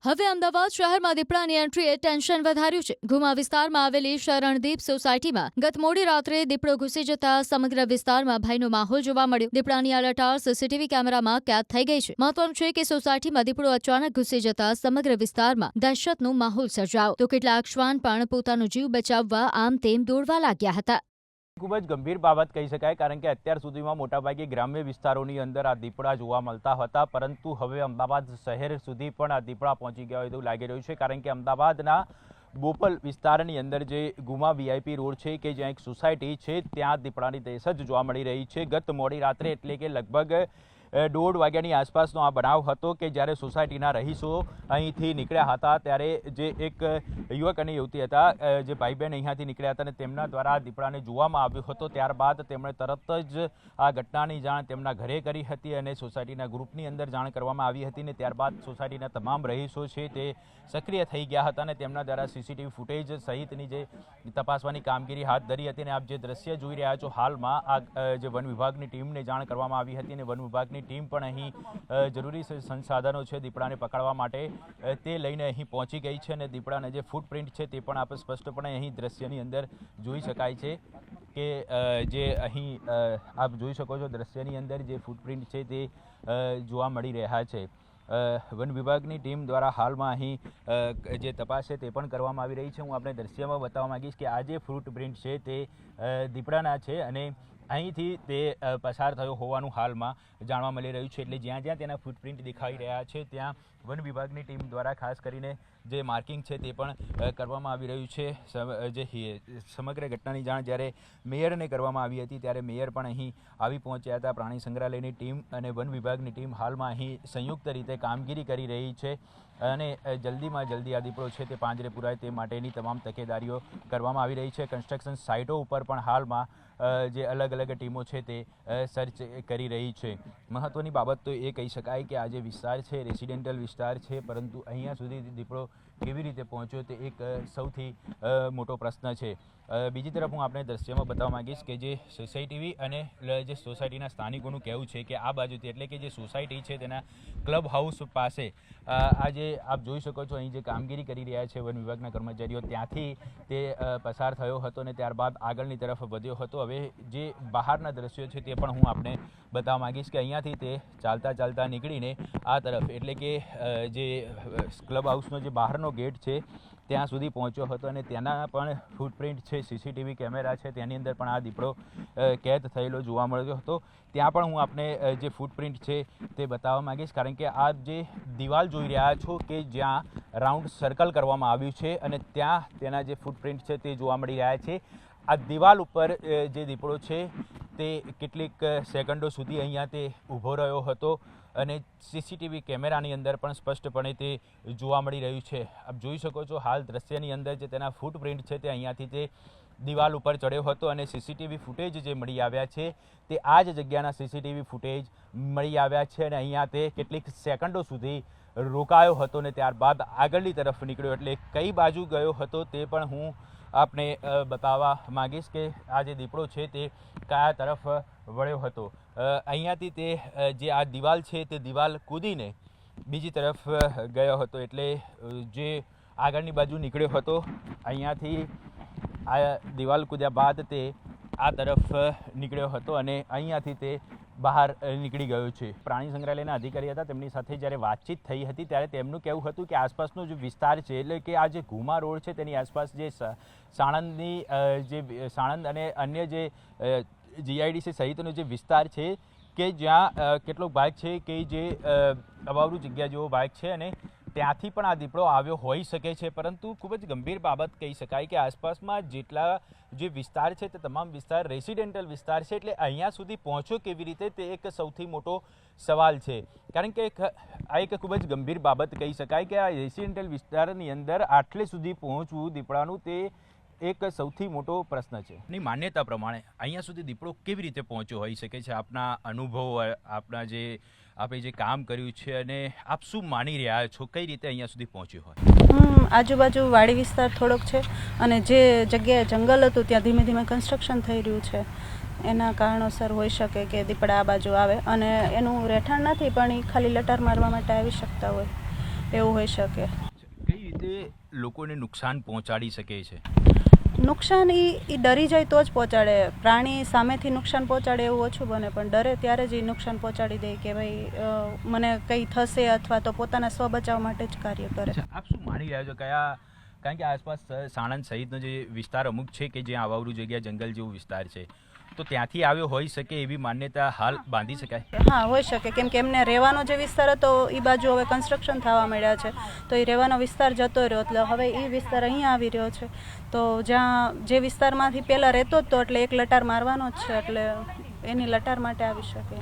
હવે અમદાવાદ શહેરમાં દીપડાની એન્ટ્રીએ ટેન્શન વધાર્યું છે। ગુમા વિસ્તારમાં આવેલી શરણદીપ સોસાયટીમાં ગત મોડી રાત્રે દીપડો ઘૂસી જતા સમગ્ર વિસ્તારમાં ભયનો માહોલ જોવા મળ્યો। દીપડાની આ લટાર સીસીટીવી કેમેરામાં કેદ થઈ ગઈ છે। મહત્વનું છે કે સોસાયટીમાં દીપડો અચાનક ઘૂસી જતા સમગ્ર વિસ્તારમાં દહેશતનો માહોલ સર્જાયો તો કેટલાક શ્વાન પણ પોતાનો જીવ બચાવવા આમ તેમ દોડવા લાગ્યા હતા। ખૂબ જ ગંભીર બાબત કહી શકાય, કારણ કે અત્યાર સુધીમાં મોટાભાગે ગ્રામ્ય વિસ્તારોની અંદર આ દીપડા જોવા મળતા હતા, પરંતુ હવે અમદાવાદ શહેર સુધી પણ આ દીપડા પહોંચી ગયા હોય તેવું લાગી રહ્યું છે। કારણ કે અમદાવાદના બોપલ વિસ્તારની અંદર જે ગુમા વીઆઈપી રોડ છે કે જ્યાં એક સોસાયટી છે ત્યાં દીપડાની દહેશત જોવા મળી રહી છે। ગત મોડી રાત્રે એટલે કે લગભગ 1:30 વાગ્યાની આસપાસનો આ બનાવ હતો કે જ્યારે સોસાયટીના રહીશો અહીંથી નીકળ્યા હતા ત્યારે જે એક યુવક અને યુવતી હતા, જે ભાઈ બહેન અહીંયાથી નીકળ્યા હતા અને તેમના દ્વારા દીપડાને જોવામાં આવ્યો હતો। ત્યારબાદ તેમણે તરત જ આ ઘટનાની જાણ તેમના ઘરે કરી હતી અને સોસાયટીના ગ્રુપની અંદર જાણ કરવામાં આવી હતી અને ત્યારબાદ સોસાયટીના તમામ રહીશો છે તે સક્રિય થઈ ગયા હતા અને તેમના દ્વારા સીસીટીવી ફૂટેજ સહિતની જે તપાસવાની કામગીરી હાથ ધરી હતી અને આપ જે દ્રશ્ય જોઈ રહ્યા છો હાલમાં આ જે વન વિભાગની ટીમને જાણ કરવામાં આવી હતી અને વન વિભાગની ટીમ પણ અહીં જરૂરી સંસાધનો છે દીપડાને પકડવા માટે તે લઈને અહીં પહોંચી ગઈ છે અને દીપડાના જે ફૂટપ્રિન્ટ છે તે પણ આપણે સ્પષ્ટપણે અહીં દ્રશ્યની અંદર જોઈ શકાય છે કે જે અહીં આપ જોઈ શકો છો દ્રશ્યની અંદર જે ફૂટપ્રિન્ટ છે તે જોવા મળી રહ્યા છે। વન વિભાગની ટીમ દ્વારા હાલમાં અહીં જે તપાસ છે તે પણ કરવામાં આવી રહી છે। હું આપણે દ્રશ્યમાં બતાવવા માંગીશ કે આ જે ફૂટપ્રિન્ટ છે તે દીપડાના છે અને અહીંથી તે પસાર થયો હોવાનું હાલમાં જાણવા મળી રહ્યું છે। એટલે જ્યાં જ્યાં તેના ફૂટપ્રિન્ટ દેખાઈ રહ્યા છે ત્યાં વન વિભાગની ટીમ દ્વારા ખાસ કરીને જે માર્કિંગ છે તે પણ કરવામાં આવી રહ્યું છે। જે સમગ્ર ઘટનાની જાણ જ્યારે મેયરને કરવામાં આવી હતી ત્યારે મેયર પણ અહીં આવી પહોંચ્યા હતા। પ્રાણી સંગ્રહાલયની ટીમ અને વન વિભાગની ટીમ હાલમાં અહીં સંયુક્ત રીતે કામગીરી કરી રહી છે અને જલ્દીમાં જલ્દી આ દીપડો છે તે પાંજરે પુરાય તે માટેની તમામ તકેદારીઓ કરવામાં આવી રહી છે। કન્સ્ટ્રક્શન સાઇટો ઉપર પણ હાલમાં જે અલગ અલગ ટીમો છે તે સર્ચ કરી રહી છે। મહત્વની બાબત તો એ કહી શકાય કે આ જે વિસ્તાર છે રેસિડેન્ટલ વિસ્તાર છે, પરંતુ અહીંયા સુધી દીપડો કેવી રીતે પહોંચ્યો તે એક સૌથી મોટો પ્રશ્ન છે। બીજી તરફ હું આપણે દ્રશ્યમાં બતાવવા માંગીશ કે જે સીસીટીવી અને જે સોસાયટીના સ્થાનિકોનું કહેવું છે કે આ બાજુથી એટલે કે જે સોસાયટી છે તેના ક્લબ હાઉસ પાસે આ જે આપ જોઈ શકો છો અહીં જે કામગીરી કરી રહ્યા છે વન વિભાગના કર્મચારીઓ ત્યાંથી તે પસાર થયો હતો અને ત્યારબાદ આગળની તરફ વધ્યો હતો। હવે જે બહારના દ્રશ્યો છે તે પણ હું આપને બતાવવા માંગીશ કે અહીંયાથી તે ચાલતા ચાલતા નીકળીને આ તરફ એટલે કે જે ક્લબ હાઉસનો જે બહારનો ગેટ છે ત્યાં સુધી પહોંચ્યો હતો અને ત્યાંના પણ ફૂટપ્રિન્ટ છે સીસીટીવી કેમેરા છે તેની અંદર પણ આ દીપડો કેદ થયેલો જોવા મળ્યો હતો। ત્યાં પણ હું આપને જે ફૂટપ્રિન્ટ છે તે બતાવવા માંગીશ, કારણ કે આ જે દિવાલ જોઈ રહ્યા છો કે જ્યાં રાઉન્ડ સર્કલ કરવામાં આવ્યું છે અને ત્યાં તેના જે ફૂટપ્રિન્ટ છે તે જોવા મળી રહ્યા છે। આ દિવાલ ઉપર જે દીપડો છે તે કેટલીક સેકન્ડો સુધી અહીંયા તે ઊભો રહ્યો હતો અને સીસીટીવી કેમેરાની અંદર પણ સ્પષ્ટપણે તે જોવા મળી રહ્યું છે। આપ જોઈ શકો છો હાલ દ્રશ્યની અંદર જે તેના ફૂટપ્રિન્ટ છે તે અહીંયાથી તે દિવાલ ઉપર ચડ્યો હતો અને સીસીટીવી ફૂટેજ જે મળી આવ્યા છે તે આ જ જગ્યાના સીસીટીવી ફૂટેજ મળી આવ્યા છે અને અહીંયા તે કેટલીક સેકન્ડો સુધી રોકાયો હતો અને ત્યારબાદ આગળની તરફ નીકળ્યો। એટલે કઈ બાજુ ગયો હતો તે પણ હું આપને બતાવવા માંગીશ કે આ જે દીપડો છે તે કયા તરફ વળ્યો હતો। અહીંયાથી તે જે આ દિવાલ છે તે દિવાલ કૂદીને બીજી તરફ ગયો હતો, એટલે જે આગળની બાજુ નીકળ્યો હતો અહીંયાથી આ દિવાલ કૂદ્યા બાદ તે આ તરફ નીકળ્યો હતો અને અહીંયાથી તે બહાર નીકળી ગયો છે। પ્રાણી સંગ્રહાલયના અધિકારી હતા, તેમની સાથે જ્યારે વાતચીત થઈ હતી ત્યારે તેમનું કહેવું હતું કે આસપાસનો જે વિસ્તાર છે એટલે કે આ જે ગુમા રોડ છે તેની આસપાસ જે સાણંદની જે સાણંદ અને અન્ય જે જીઆઈડીસી સહિતનો જે વિસ્તાર છે કે જ્યાં કેટલોક ભાગ છે કે જે અવાવરૂ જગ્યા જેવો ભાગ છે અને ત્યાંથી પણ આ દીપડો આવ્યો હોઈ શકે છે। પરંતુ ખૂબ જ ગંભીર બાબત કહી શકાય કે આસપાસમાં જેટલા જે વિસ્તાર છે તે તમામ વિસ્તાર રેસિડેન્ટલ વિસ્તાર છે, એટલે અહીંયા સુધી પહોંચ્યો કેવી રીતે તે એક સૌથી મોટો સવાલ છે। કારણ કે આ એક ખૂબ જ ગંભીર બાબત કહી શકાય કે આ રેસિડેન્ટલ વિસ્તારની અંદર આટલે સુધી પહોંચવું દીપડાનું તે એક સૌથી મોટો પ્રશ્ન છે। ની માન્યતા પ્રમાણે અહીંયા સુધી દીપડો કેવી રીતે પહોંચ્યો હોઈ શકે છે? આપના અનુભવ, આપના જે આપે જે કામ કર્યું છે અને આપ શું માની રહ્યા છો કઈ રીતે અહીંયા સુધી પહોંચ્યો હોય? આજુબાજુ વાડી વિસ્તાર થોડોક છે અને જે જગ્યાએ જંગલ હતું ત્યાં ધીમે ધીમે કન્સ્ટ્રક્શન થઈ રહ્યું છે, એના કારણોસર હોઈ શકે કે દીપડા આ બાજુ આવે અને એનું રહેઠાણ નથી પણ એ ખાલી લટાર મારવા માટે આવી શકતા હોય। એવું હોઈ શકે. કઈ રીતે લોકોને નુકસાન પહોંચાડી શકે છે? નુકસાન એ ડરી જાય તો જ પહોંચાડે. પ્રાણી સામેથી નુકસાન પહોંચાડે એવું ઓછું બને, પણ ડરે ત્યારે જ એ નુકસાન પહોંચાડી દે કે ભાઈ મને કંઈ થશે, અથવા તો પોતાના સ્વ બચાવ માટે જ કાર્ય કરે. આપ શું માની રહ્યા છો? કારણ કે આસપાસ સાણંદ સહિતનો જે વિસ્તાર અમુક છે કે જ્યાં આવાવરું જગ્યા જંગલ જેવો વિસ્તાર છે, તો ત્યાંથી આવ્યો હોઈ શકે એવી માન્યતા હાલ બાંધી શકાય? હા, હોઈ શકે, કેમ કે એમને રહેવાનો જે વિસ્તાર હતો એ બાજુ હવે કન્સ્ટ્રક્શન થવા મળ્યા છે, તો એ રહેવાનો વિસ્તાર જતો રહ્યો, એટલે હવે એ વિસ્તાર અહીંયા આવી રહ્યો છે. તો જ્યાં જે વિસ્તારમાંથી પહેલાં રહેતો જ તો એટલે એક લટાર મારવાનો જ છે, એટલે એની લટાર માટે આવી શકે.